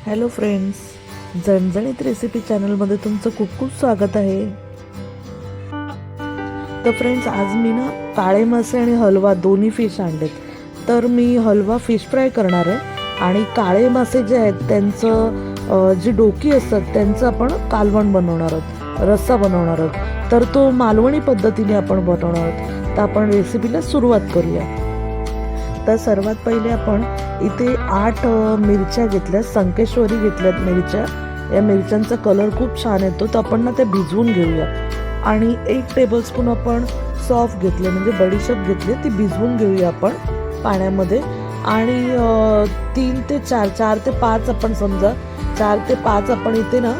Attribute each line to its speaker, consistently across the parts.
Speaker 1: Hello friends, झणझणीत recipe चॅनलमध्ये तुमचं खूप खूप स्वागत आहे. तर फ्रेंड्स, आज मी ना काळे मासे आणि हलवा दोन्ही फिश आणलेत. तर मी हलवा फिश फ्राय करणार आहे आणि काळे मासे जे आहेत त्यांचं जी डोकी असतात त्यांचं आपण कालवण बनवणार आहोत, रस्सा बनवणार आहोत. तर तो मालवणी पद्धतीने आपण बनवणार आहोत. तर आपण रेसिपीला सुरुवात करूया. तर सर्वात पहिले आपण इथे 8 मिरच्या घेतल्या, संकेश्वरी घेतल्यात मिरच्या. या मिरच्यांचा कलर खूप छान येतो, तर आपण ना ते भिजवून घेऊया. आणि 1 टेबलस्पून आपण सौंफ घेतले, म्हणजे बडीशेप घेतली, ती भिजवून घेऊया आपण पाण्यामध्ये. आणि 3 ते 4 ते 5 आपण समजा 4 ते 5 आपण इथे ना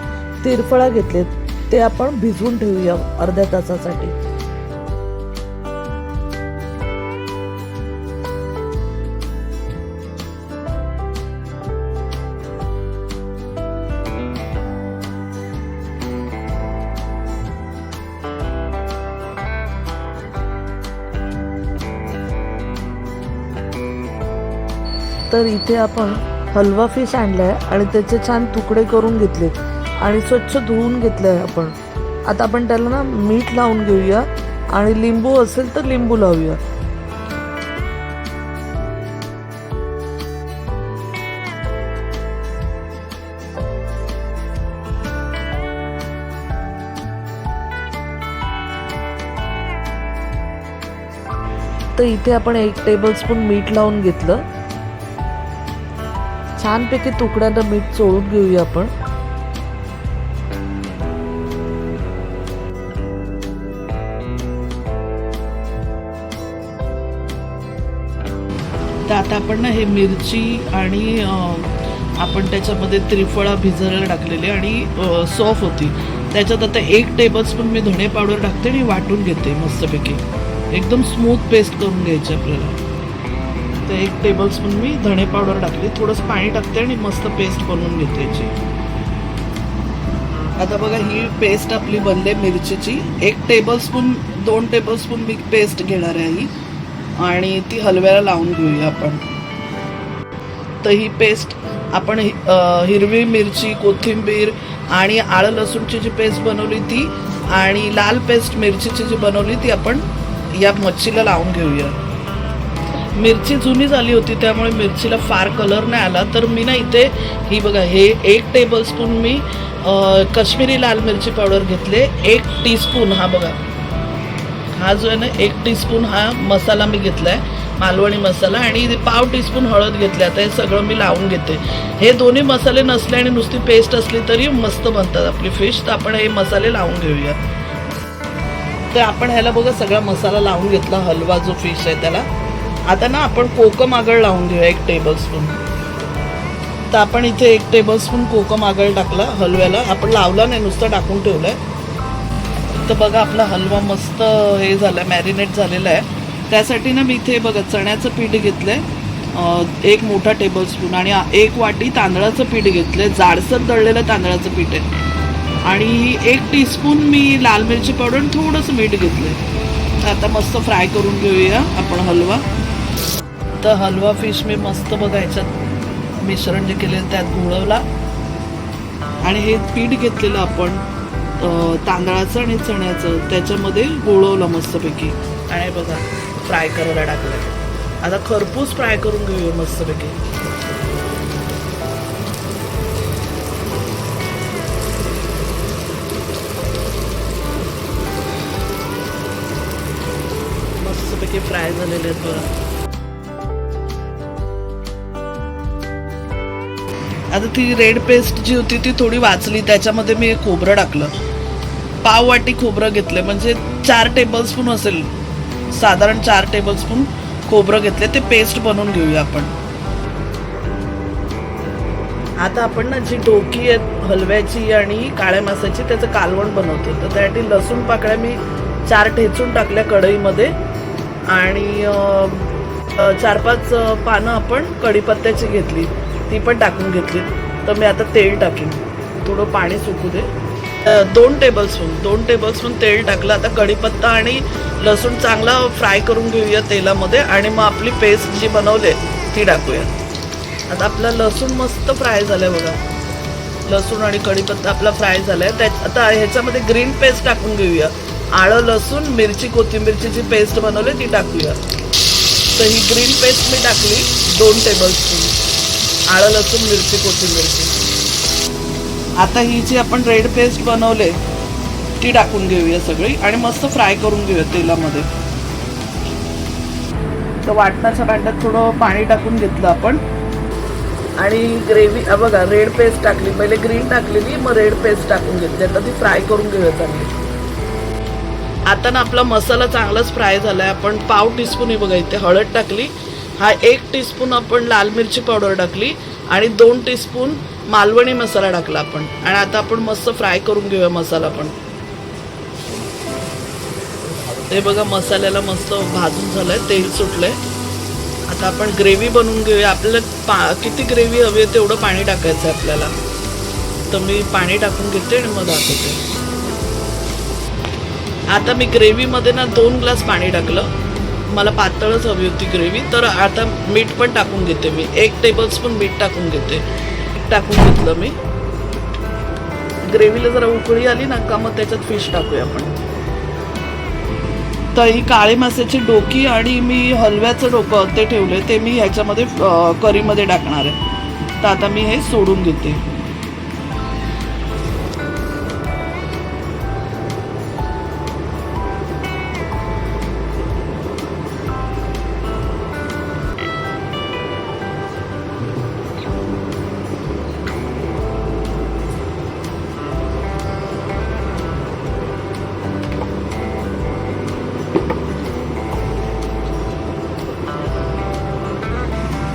Speaker 1: तिरफळा घेतलेत, ते आपण भिजवून ठेवूया अर्ध्या तासासाठी. तर इथे आपण हलवा फिश आणलाय आणि त्याचे छान तुकडे करून घेतलेत आणि स्वच्छ धुवून घेतलंय आपण. आता आपण त्याला ना मीठ लावून घेऊया आणि लिंबू असेल तर लिंबू लावूया. तर इथे आपण 1 टेबलस्पून मीठ लावून घेतलं. छानपैकी तुकड्यांना मीठ चोळून घेऊया आपण. तर आता आपण ना हे मिरची आणि आपण त्याच्यामध्ये त्रिफळा भिजायला टाकलेली आणि सौंफ होती, त्याच्यात आता 1 टेबलस्पून मी धणे पावडर टाकते आणि वाटून घेते मस्तपैकी. एकदम स्मूथ पेस्ट करून घ्यायची आपल्याला. तर 1 टेबलस्पून मी धणे पावडर टाकली, थोडंसं पाणी टाकते आणि मस्त पेस्ट बनवून घेते याची. आता बघा, ही पेस्ट आपली बनली मिरचीची. 1 टेबलस्पून 2 टेबलस्पून मी पेस्ट घेणार आहे ही, आणि ती हलव्याला लावून घेऊया आपण. तर ही पेस्ट आपण हिरवी मिरची, कोथिंबीर आणि आलं लसूणची जी पेस्ट बनवली ती, आणि लाल पेस्ट मिरचीची जी बनवली ती आपण या मच्छीला लावून घेऊया. मिरची जुनी झाली होती त्यामुळे मिरचीला फार कलर नाही आला. तर मी ना इथे ही बघा, हे 1 टेबलस्पून मी काश्मीरी लाल मिरची पावडर घेतले. 1 टीस्पून हा बघा, हा जो आहे ना 1 टीस्पून हा मसाला मी घेतला आहे, मालवणी मसाला. आणि 1/2 टीस्पून हळद घेतली. आता हे सगळं मी लावून घेते. हे दोन्ही मसाले नसले आणि नुसती पेस्ट असली तरी मस्त बनतात आपली फिश. तर आपण हे मसाले लावून घेऊया. तर आपण ह्याला बघा सगळा मसाला लावून घेतला, हलवा जो फिश आहे त्याला. आता ना आपण कोकम आगळ लावून घेऊया 1 टेबलस्पून. तर आपण इथे 1 टेबलस्पून कोकम आगळ टाकला हलव्याला. आपण लावला नाही, नुसतं टाकून ठेवलंय. तर बघा आपला हलवा मस्त हे झालाय, मॅरिनेट झालेला आहे. त्यासाठी ना मी इथे बघा चण्याचं पीठ घेतलंय 1 मोठा टेबलस्पून, आणि 1 वाटी तांदळाचं पीठ घेतलंय, जाडसर दळलेलं तांदळाचं पीठ आहे. आणि 1 टीस्पून मी लाल मिरची पावडर आणि थोडंसं मीठ घेतलंय. आता मस्त फ्राय करून घेऊया आपण हलवा. तर हलवा फिश मी मस्त बघा याच्यात मिश्रण जे केलेलं त्यात घोळवला, आणि हे पीठ घेतलेलं आपण तांदळाचं आणि चण्याचं त्याच्यामध्ये गोळवलं मस्तपैकी, आणि बघा फ्राय करायला टाकलं. आता खरपूस फ्राय करून घेऊया मस्तपैकी. मस्तपैकी फ्राय झालेले आहेत बघा. आता ती रेड पेस्ट जी होती ती थोडी वाचली, त्याच्यामध्ये मी खोबरं टाकलं. 1/2 वाटी खोबरं घेतलं, म्हणजे 4 टेबलस्पून असेल, साधारण 4 टेबलस्पून खोबरं घेतले. ते पेस्ट बनवून घेऊया आपण. आता आपण ना जी डोकी आहे हलव्याची आणि काळ्या माशाची त्याचं कालवण बनवतो. तर त्यासाठी लसूण पाकळ्या मी 4 ठेचून टाकल्या कढईमध्ये, आणि 4-5 पानं आपण कढीपत्त्याची घेतली, ती पण टाकून घेतली. तर मी आता तेल टाकीन, थोडं पाणी सुकू दे. 2 टेबलस्पून तेल टाकलं. आता कढीपत्ता आणि लसूण चांगला फ्राय करून घेऊया तेलामध्ये, आणि मग आपली पेस्ट जी बनवली ती टाकूया. आता आपला लसूण मस्त फ्राय झालाय बघा. लसूण आणि कढीपत्ता आपला फ्राय झालाय. आता ह्याच्यामध्ये ग्रीन पेस्ट टाकून घेऊया. आलं, लसूण, मिरची, कोथिंबीरची जी पेस्ट बनवली ती टाकूया. तर ही ग्रीन पेस्ट मी टाकली 2 टेबलस्पून. आलं, लसूण, मिरची, कोथिंबीरची. आता ही जी आपण रेड पेस्ट बनवले ती टाकून घेऊया सगळी आणि मस्त फ्राय करून घेऊया तेलामध्ये. तर वाटणाच्या भांड्यात थोडं पाणी टाकून घेतलं आपण आणि ग्रेव्ही बघा रेड पेस्ट टाकली. पहिले ग्रीन टाकलेली, मग रेड पेस्ट टाकून घेतली. आता ती फ्राय करून घेऊया चांगली. आता ना आपला मसाला चांगलाच फ्राय झालाय. आपण पाव टीस्पून ही बघा इथे हळद टाकली. हा 1 टीस्पून आपण लाल मिरची पावडर टाकली आणि 2 टीस्पून मालवणी मसाला टाकला आपण. आणि आता आपण मस्त फ्राय करून घेऊया मसाला पण. ते बघा मसाल्याला मस्त भाजून झालंय, तेल सुटलंय. आता आपण ग्रेव्ही बनवून घेऊया. आपल्याला किती ग्रेव्ही हवी आहे तेवढं पाणी टाकायचं आहे आपल्याला. तर मी पाणी टाकून घेते आणि मग दाखवते. आता मी ग्रेव्हीमध्ये ना 2 ग्लास पाणी टाकलं. मला पातळच हवी होती ग्रेव्ही. तर आता मीठ पण टाकून घेते मी. 1 टेबलस्पून मीठ टाकून घेते. टाकून घेतलं मी. ग्रेव्हीला जरा उकळी आली ना का मग त्याच्यात फिश टाकूया आपण. तर ही काळी माशाची डोकी आणि मी हलव्याचं डोकं ते ठेवले ते मी ह्याच्यामध्ये करीमध्ये टाकणार आहे. तर आता मी हे सोडून घेते.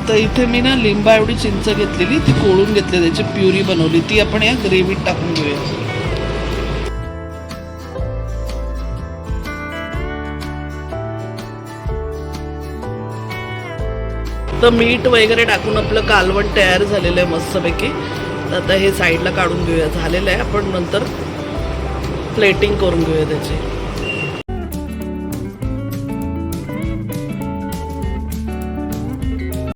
Speaker 1: तर इथे मी ना लिंबा एवढी चिंच घेतलेली, ती कोळून घेतली, त्याची प्युरी बनवली. ती आपण या ग्रेव्हीत टाकून घेऊया. तर मीठ वगैरे टाकून आपलं कालवण तयार झालेलं आहे मस्तपैकी. तर आता हे साईडला काढून घेऊया. झालेलं आहे. आपण नंतर प्लेटिंग करून घेऊया त्याची.